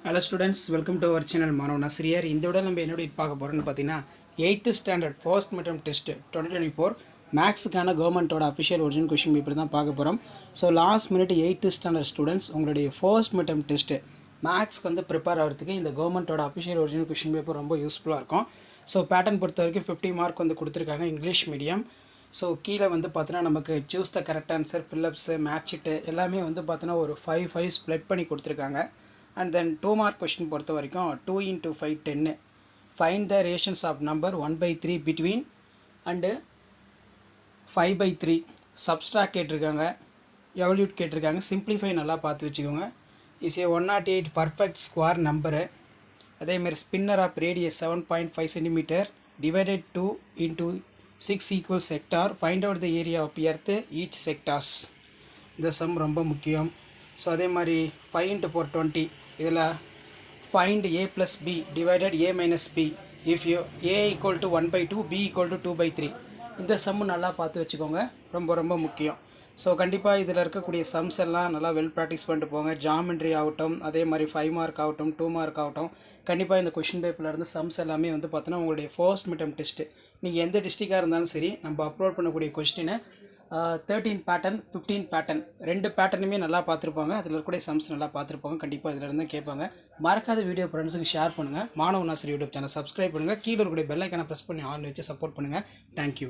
Hello students, welcome to our channel Manav Nasriyar. இந்த விட நம்ம என்னோட பார்க்க போறோம்னு பார்த்தீங்கன்னா 8th standard first midterm test 2024 மேக்ஸுக்கான கவர்மெண்ட்டோட அஃபிஷியல் ஒரிஜினல் கொஸ்டின் பேப்பர் தான் பார்க்க போகிறோம். So last minute 8th standard students உங்களுடைய ஃபர்ஸ்ட் மிட்டம் டெஸ்ட்டு மேக்ஸ்க்கு வந்து ப்ரிப்பேர் ஆகிறதுக்கு இந்த கவர்மெண்ட்டோட அஃபிஷியல் ஒரிஜினல் கொஸ்டின் பேப்பர் ரொம்ப யூஸ்ஃபுல்லாக இருக்கும். ஸோ பேட்டர்ன் பொறுத்த வரைக்கும் 50 மார்க் வந்து கொடுத்துருக்காங்க இங்கிலீஷ் மீடியம். ஸோ கீழே வந்து பார்த்தீங்கன்னா நமக்கு choose the correct answer, fill ups, மேட்சிட்டு எல்லாமே வந்து பார்த்தீங்கன்னா ஒரு 5 ஸ்ப்ளிட் பண்ணி கொடுத்துருக்காங்க. And then 2 mark question பொறுத்த வரைக்கும் 2 into 5 10. Find the ratios of number 1/3 between and 5/3. Subtract கேட்டிருக்காங்க, எவல்யூட் கேட்டிருக்காங்க. சிம்பிளிஃபை நல்லா பார்த்து வச்சுக்கோங்க. Is a 108 perfect square number. அதேமாதிரி spinner of radius 7.5 cm divided 2 into 6 equal sector. Find out the area of earth each sectors. இந்த some ரொம்ப முக்கியம். So அதே மாதிரி 5 into 4 20. இதில் find a plus b divided a minus b if you a equal to 1/2 b equal to 2/3. இந்த சம்மு நல்லா பார்த்து வச்சுக்கோங்க, ரொம்ப ரொம்ப முக்கியம். ஸோ கண்டிப்பாக இதில் இருக்கக்கூடிய சம்ஸ் எல்லாம் நல்லா வெல் ப்ராக்டிஸ் பண்ணிட்டு போங்க. ஜாமெண்ட்ரி ஆகட்டும், அதே மாதிரி 5 மார்க் ஆகட்டும், 2 மார்க் ஆகட்டும், கண்டிப்பாக இந்த கொஷின் பேப்பர்லேருந்து சம்ஸ் எல்லாமே வந்து பார்த்தீங்கன்னா உங்களுடைய ஃபர்ஸ்ட் மிட்டம் டெஸ்ட்டு நீங்கள் எந்த டிஸ்ட்ரிக்டாக இருந்தாலும் சரி நம்ம அப்லோட் பண்ணக்கூடிய கொஸ்டினை 13 பேட்டர்ன் 15 பேட்டர்ன் 2 பேட்டர்னுமே நல்லா பார்த்துருப்பாங்க. அதில் இருக்கக்கூடிய சம்ஸ் நல்லா பார்த்துருப்பாங்க. கண்டிப்பாக இதில் இருந்து கேட்பாங்க. மறக்காத வீடியோ ஃப்ரெண்ட்ஸுக்கு ஷேர் பண்ணுங்கள். மாணவ நாசர் யூடியூப் சேனல் சப்ஸ்கிரைப் பண்ணுங்கள். கீழே இருக்கக்கூடிய பெல் ஐக்கானை ப்ரெஸ் பண்ணி ஆன் வச்சு சப்போர்ட் பண்ணுங்கள். தேங்க்யூ.